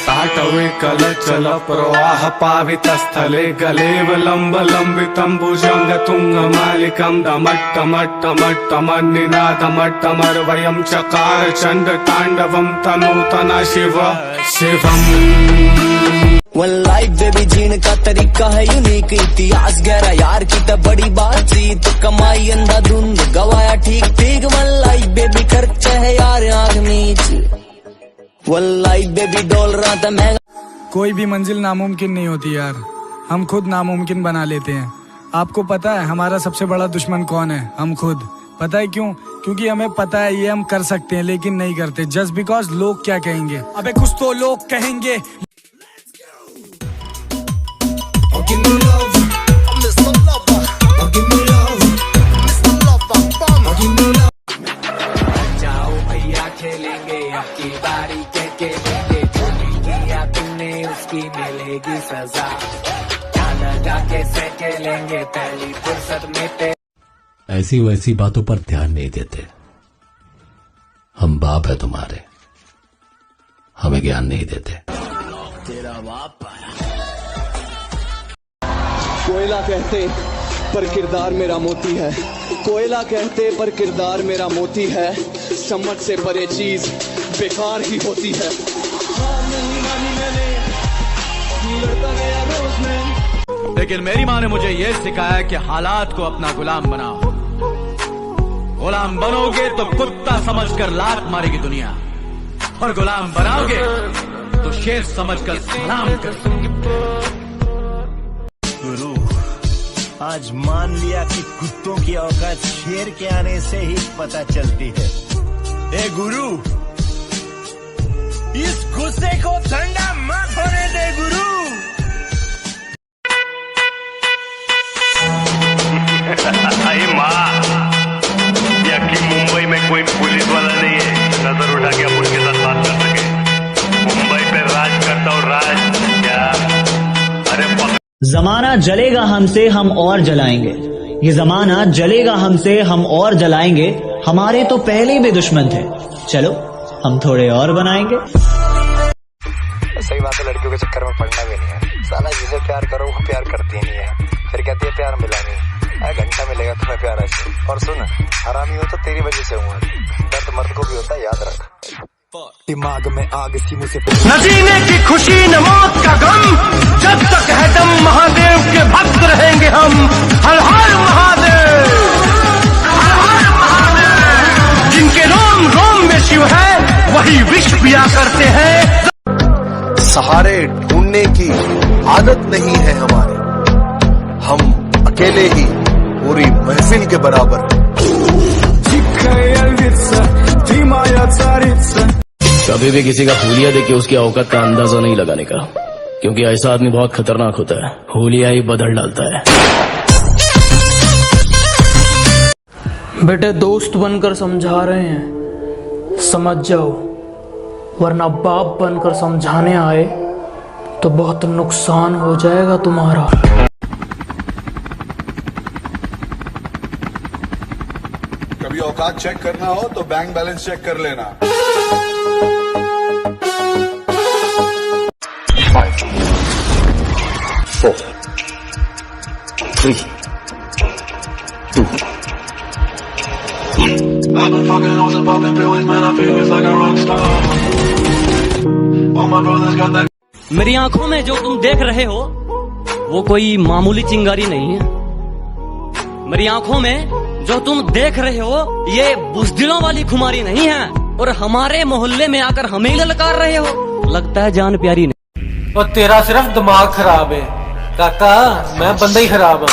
ताटवे कलचल प्रवाह पावितस्थले गलेवलम्बलम्बितं भुजङ्गतुङ्गमालिकं दमट्टमट्टमट्टमन्निनादमट्टमर्वयं चकार चण्डताण्डवं तनूतना शिव शिवम्। One life baby जीने का तरीका है यूनिक, इतिहास गहरा यार की तो बड़ी बातचीत, कमाई अंधाधुंध गवाया ठीक ठीक। वन लाइफ बेबी खर्चा है यार आंख मीच, वन लाइफ बेबी डॉल रहा था महंगा। कोई भी मंजिल नामुमकिन नहीं होती यार, हम खुद नामुमकिन बना लेते हैं। आपको पता है हमारा सबसे बड़ा दुश्मन कौन है? हम खुद। पता है क्यों? क्योंकि हमें पता है ये हम कर सकते हैं लेकिन नहीं करते, जस्ट बिकॉज लोग क्या कहेंगे। अबे कुछ तो लोग कहेंगे। Give me love, Mr. Lover. Give me love, Mr. Lover. Give me love. जाओ भैया खेलेंगे आपकी बारी के लेंगे, चोरी किया तुमने उसकी मिलेगी सजा, क्या लगा कैसे खेलेंगे पहली फुर्सत में पे। ऐसी वैसी बातों पर ध्यान नहीं देते, हम बाप है तुम्हारे, हमें ज्ञान नहीं देते। तेरा बाप आया। कोयला कहते पर किरदार मेरा मोती है, कोयला कहते पर किरदार मेरा मोती है, समझ से परे चीज बेकार ही होती है। हार नहीं मानी मैंने, लड़ता गया रोज मैं। लेकिन मेरी माँ ने मुझे ये सिखाया कि हालात को अपना गुलाम बनाओ, गुलाम बनोगे तो कुत्ता समझकर लात मारेगी दुनिया, और गुलाम बनाओगे तो शेर समझकर सलाम करेगी। गुरु, आज मान लिया कि कुत्तों की औकात शेर के आने से ही पता चलती है। ए गुरु, इस गुस्से को ठंडा मत होने दे गुरु। अरे माँ, यकी मुंबई में कोई पुलिस वाला नहीं है नजर उठा के आप उनके साथ बात कर सके। मुंबई पे राज करता हूँ, राज क्या? अरे जमाना जलेगा हमसे हम और जलाएंगे, ये जमाना जलेगा हमसे हम और जलाएंगे, हमारे तो पहले भी दुश्मन थे, चलो हम थोड़े और बनाएंगे। सही बात है, लड़कियों के चक्कर में पड़ना भी नहीं है। साला जिसे प्यार करो वो प्यार करती नहीं है, फिर कहती है प्यार मिला नहीं। घंटा मिलेगा तुम्हें प्यार ऐसे। और सुन, हरामी हो तो तेरी वजह से हुआ, दर्द मर्द को भी होता है, याद रख। दिमाग में आग सी मुझे न जीने की खुशी न मौत का गम, जब तक है दम महादेव के भक्त रहेंगे हम। हर हर महादेव, हर हर महादेव। जिनके रोम रोम में शिव है वही विष पिया करते हैं। सहारे ढूंढने की आदत नहीं है हमारी, हम अकेले ही पूरी महफिल के बराबर। कभी भी किसी का हुलिया देख के उसकी औकात का अंदाजा नहीं लगाने का, क्योंकि ऐसा आदमी बहुत खतरनाक होता है, हुलिया ही बदल डालता है। बेटे दोस्त बनकर समझा रहे हैं, समझ जाओ, वरना बाप बनकर समझाने आए तो बहुत नुकसान हो जाएगा तुम्हारा। कभी औकात चेक करना हो तो बैंक बैलेंस चेक कर लेना। 5, 4, 3, 2. I've been fucking hoes and popping pills, man, I feel it's like a rock star. All my brothers got that. मेरी आंखों में जो तुम देख रहे हो वो कोई मामूली चिंगारी नहीं है। मेरी आंखों में जो तुम देख रहे हो ये बुज़दिलों वाली खुमारी नहीं है, और हमारे मोहल्ले में आकर हमें ही ललकार रहे हो, लगता है जान प्यारी नहीं। और तेरा सिर्फ दिमाग खराब है काका, मैं बंदा ही खराब हूँ।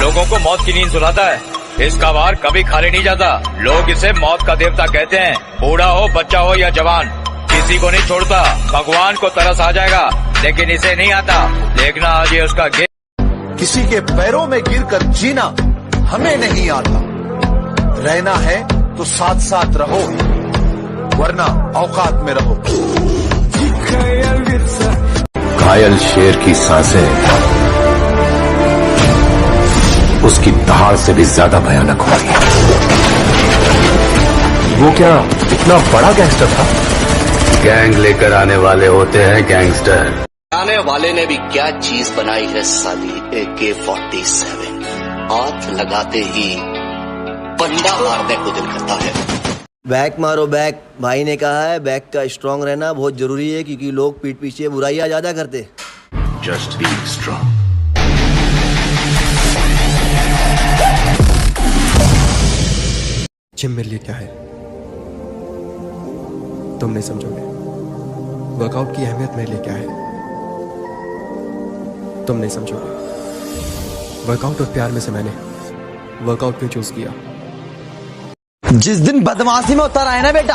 लोगों को मौत की नींद सुलाता है, इसका वार कभी खाली नहीं जाता। लोग इसे मौत का देवता कहते हैं। बूढ़ा हो, बच्चा हो या जवान, किसी को नहीं छोड़ता। भगवान को तरस आ जाएगा लेकिन इसे नहीं आता। देखना आज ये उसका किसी के पैरों में गिरकर जीना हमें नहीं आता। रहना है तो साथ साथ रहो, वरना औकात में रहो। घायल शेर की सांसें उसकी दहाड़ से भी ज्यादा भयानक होती है। वो क्या इतना बड़ा गैंगस्टर था? गैंग लेकर आने वाले होते हैं गैंगस्टर। आने वाले ने भी क्या चीज बनाई है साली, AK-47। हाथ लगाते ही बंदा मारने को दिल करता है। बैक मारो बैक, भाई ने कहा है बैक का स्ट्रांग रहना बहुत जरूरी है, क्योंकि लोग पीठ पीछे बुराइयां ज्यादा करते। Just be strong. जिम मेरे लिए क्या है तुम नहीं समझोगे। वर्कआउट की अहमियत मेरे लिए क्या है तुम नहीं समझोगे। वर्कआउट और प्यार में से मैंने वर्कआउट क्यों चूज किया। जिस दिन बदमाशी में उतर आए ना बेटा,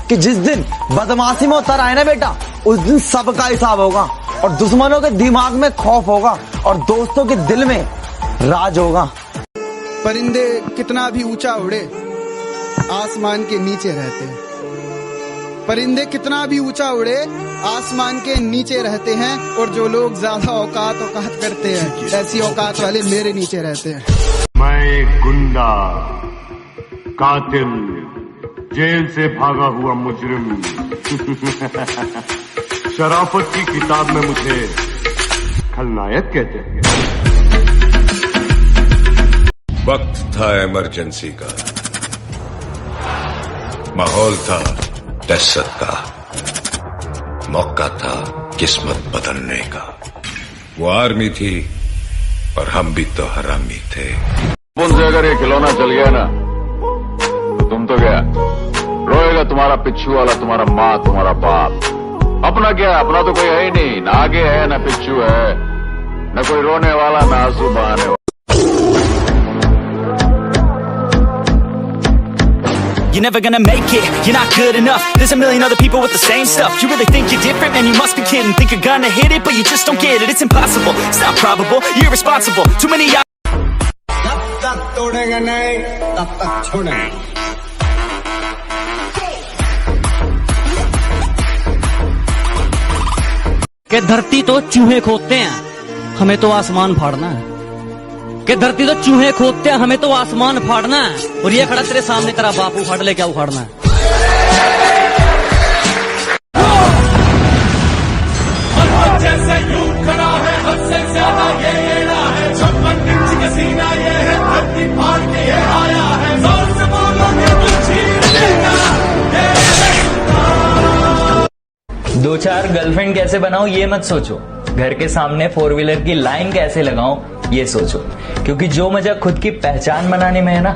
कि जिस दिन बदमाशी में उतर आए ना बेटा, उस दिन सबका हिसाब होगा, और दुश्मनों के दिमाग में खौफ होगा और दोस्तों के दिल में राज होगा। परिंदे कितना भी ऊंचा उड़े आसमान के नीचे रहते हैं। परिंदे कितना भी ऊंचा उड़े आसमान के नीचे रहते हैं, और जो लोग ज्यादा औकात करते हैं ऐसी औकात वाले मेरे नीचे रहते हैं। मैं एक गुंडा, कातिल, जेल से भागा हुआ मुजरिम। शराफत की किताब में मुझे खलनायक कहते हैं। वक्त था इमरजेंसी का, माहौल था दहशत का, मौका था किस्मत बदलने का। वो आर्मी थी और हम भी तो हरामी थे। उनसे अगर ये खिलौना चल गया ना तो तुम तो गया। रोएगा तुम्हारा पिच्छू वाला, तुम्हारा माँ, तुम्हारा बाप। अपना क्या, अपना तो कोई है ही नहीं। ना आगे है ना पिच्छू है, न कोई रोने वाला ना आंसू बहाने वाला। You're never gonna make it, you're not good enough. There's a million other people with the same stuff. You really think you're different? Man, you must be kidding. Think you're gonna hit it, but you just don't get it. It's impossible, it's not probable, you're irresponsible. Too many जब तक तोड़ेंगे नहीं तब तक छोड़ेंगे। कि धरती तो चूहे खोदते हैं, हमें तो आसमान फाड़ना है। कि धरती तो चूहे खोदते हैं, हमें तो आसमान फाड़ना है। और ये खड़ा तेरे सामने तेरा बाप उखाड़ ले, क्या उखाड़ना है? जैसे यूं खड़ा है, हद से ज्यादा ये लेना है। 56 इंच का सीना ये है, धरती फाड़ के ये आया है। जोर से बोलोगे तो छीन लेगा। दो चार गर्लफ्रेंड कैसे बनाऊं ये मत सोचो, घर के सामने 4 व्हीलर की लाइन कैसे लगाऊं ये सोचो। क्योंकि जो मजा खुद की पहचान बनाने में है ना,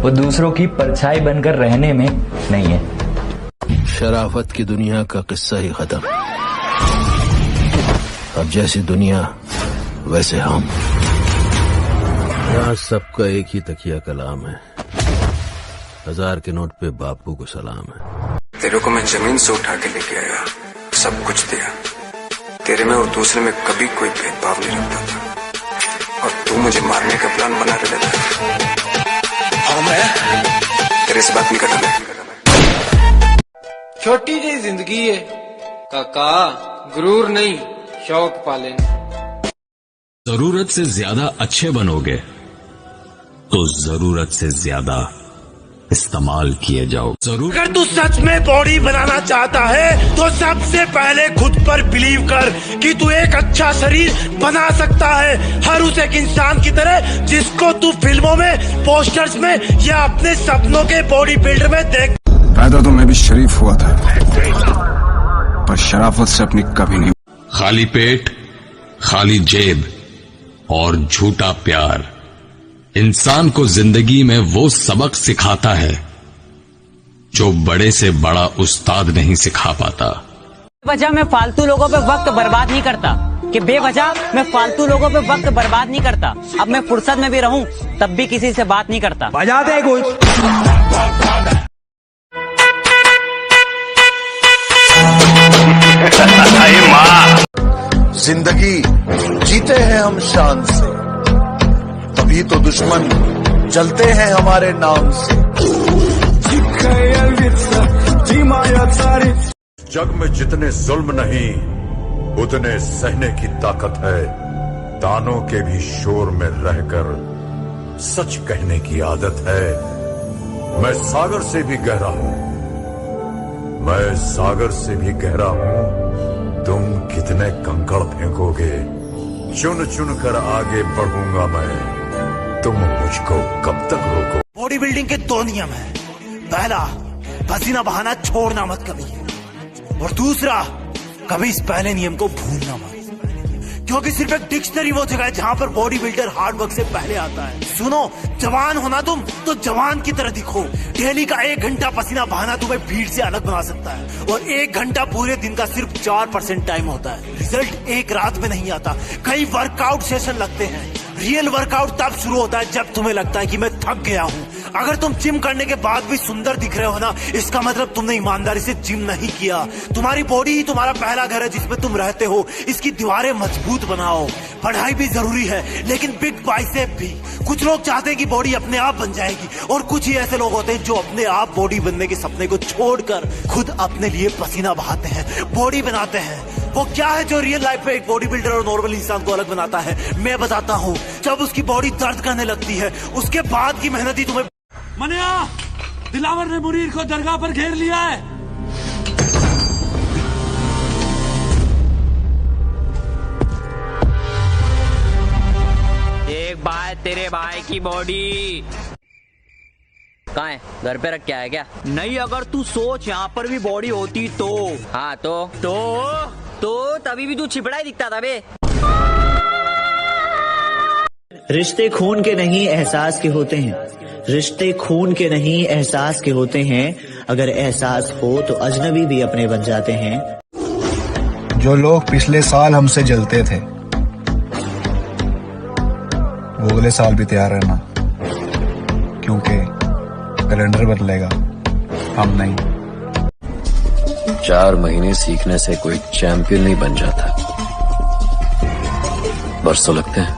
वो दूसरों की परछाई बनकर रहने में नहीं है। शराफत की दुनिया का किस्सा ही खत्म। अब जैसी दुनिया वैसे हम। यहाँ सबका एक ही तकिया कलाम है। 1000 के नोट पे बापू को सलाम है। तेरे को मैं जमीन से उठा के लेके आया, सब कुछ दिया। तेरे में और दूसरे में कभी कोई भेदभाव नहीं रखता था, और तू मुझे मारने का प्लान बना के लेता है। और मैं तेरे से बात नहीं करता। छोटी जी जिंदगी है काका, गुरूर नहीं शौक पाले। जरूरत से ज्यादा अच्छे बनोगे तो जरूरत से ज्यादा इस्तेमाल किए जाओ। जरूर अगर तू सच में बॉडी बनाना चाहता है तो सबसे पहले खुद पर बिलीव कर कि तू एक अच्छा शरीर बना सकता है, हर उस एक इंसान की तरह जिसको तू फिल्मों में, पोस्टर्स में या अपने सपनों के बॉडी बिल्डर में देख। पैदा तो मैं भी शरीफ हुआ था, पर शराफत से अपनी कभी नहीं। खाली पेट, खाली जेब और झूठा प्यार इंसान को जिंदगी में वो सबक सिखाता है जो बड़े से बड़ा उस्ताद नहीं सिखा पाता। बेवजह मैं फालतू लोगों पे वक्त बर्बाद नहीं करता, कि बेवजह मैं फालतू लोगों पे वक्त बर्बाद नहीं करता। अब मैं फुर्सत में भी रहूं तब भी किसी से बात नहीं करता। बजा दे कुछ। जिंदगी जीते हैं हम शान से, तभी तो दुश्मन जलते हैं हमारे नाम से। जग में जितने जुल्म नहीं उतने सहने की ताकत है। तानों के भी शोर में रहकर सच कहने की आदत है। मैं सागर से भी गहरा हूं, मैं सागर से भी गहरा हूं। तुम कितने कंकड़ फेंकोगे, चुन चुन कर आगे बढ़ूंगा मैं, तुम मुझको कब तक रोको। बॉडी बिल्डिंग के 2 नियम है। पहला, पसीना बहाना छोड़ना मत कभी, और दूसरा, कभी इस पहले नियम को भूलना मत, क्योंकि सिर्फ एक डिक्शनरी वो जगह है जहां पर बॉडी बिल्डर हार्ड वर्क से पहले आता है। सुनो, जवान होना तुम तो जवान की तरह दिखो। डेली का 1 घंटा पसीना बहाना तुम्हें भीड़ से अलग बना सकता है, और 1 घंटा पूरे दिन का सिर्फ 4% टाइम होता है। रिजल्ट एक रात में नहीं आता, कई वर्कआउट सेशन लगते हैं। रियल वर्कआउट तब शुरू होता है जब तुम्हें लगता है कि मैं थक गया हूँ। अगर तुम जिम करने के बाद भी सुंदर दिख रहे हो ना, इसका मतलब तुमने ईमानदारी से जिम नहीं किया। तुम्हारी बॉडी ही तुम्हारा पहला घर है जिसमें तुम रहते हो। इसकी दीवारें मजबूत बनाओ। पढ़ाई भी जरूरी है, लेकिन बिग बाइसेप भी। कुछ लोग चाहते हैं कि बॉडी अपने आप बन जाएगी, और कुछ ही ऐसे लोग होते हैं जो अपने आप बॉडी बनने के सपने को छोड़कर खुद अपने लिए पसीना बहाते हैं, बॉडी बनाते हैं। वो क्या है जो रियल लाइफ में एक बॉडी बिल्डर और नॉर्मल इंसान को अलग बनाता है? मैं बताता हूँ। जब उसकी बॉडी दर्द करने लगती है, उसके बाद की मेहनत ही तुम्हें। मनिया, दिलावर ने मुनीर को दरगाह पर घेर लिया है। एक बार तेरे भाई की बॉडी कहाँ है? घर पे रख के आया क्या? नहीं, अगर तू सोच यहाँ पर भी बॉडी होती तो। हाँ तो तभी भी तू छिपड़ा ही दिखता था बे। रिश्ते खून के नहीं एहसास के होते हैं, रिश्ते खून के नहीं एहसास के होते हैं। अगर एहसास हो तो अजनबी भी अपने बन जाते हैं। जो लोग पिछले साल हमसे जलते थे, वो अगले साल भी तैयार रहना, क्योंकि कैलेंडर बदलेगा, हम नहीं। 4 महीने सीखने से कोई चैंपियन नहीं बन जाता, बरसों लगते हैं।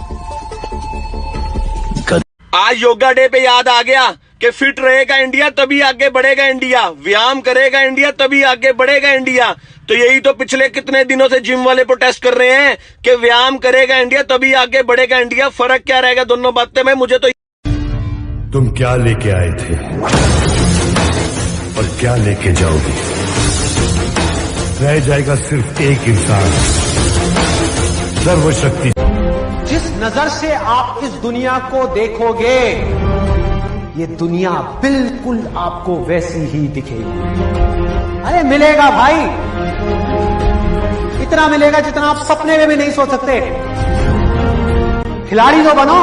आज योगा डे पे याद आ गया कि फिट रहेगा इंडिया तभी आगे बढ़ेगा इंडिया, व्यायाम करेगा इंडिया तभी आगे बढ़ेगा इंडिया। तो यही तो पिछले कितने दिनों से जिम वाले प्रोटेस्ट कर रहे हैं कि व्यायाम करेगा इंडिया तभी आगे बढ़ेगा इंडिया। फर्क क्या रहेगा दोनों बातें में? मुझे तो। तुम क्या लेके आए थे और क्या लेके जाओगे? रह जाएगा सिर्फ एक इंसान, सर्वशक्ति। जिस नजर से आप इस दुनिया को देखोगे, ये दुनिया बिल्कुल आपको वैसी ही दिखेगी। अरे मिलेगा भाई, इतना मिलेगा जितना आप सपने में भी नहीं सोच सकते। खिलाड़ी तो बनो,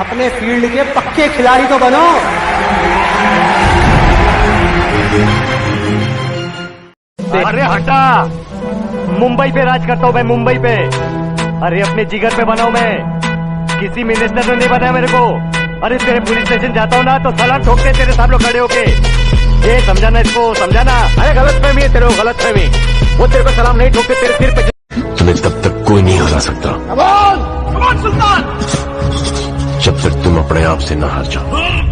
अपने फील्ड के पक्के खिलाड़ी तो बनो। अरे हटा, मुंबई पे राज करता हूँ मैं, मुंबई पे। अरे अपने जिगर पे बनाऊं मैं, किसी मिनिस्टर ने नहीं बनाया मेरे को। अरे तेरे पुलिस स्टेशन जाता हूँ ना तो सलाम ठोकते तेरे सामने खड़े होके। ये समझाना, इसको समझाना। अरे गलतफहमी है तेरे को, गलतफहमी। वो तेरे को सलाम नहीं ठोकते, तेरे सिर पे। तुम्हें तब तक कोई नहीं हरा सकता कमान सुल्तान, जब तक तुम अपने आप से न हार जाओ।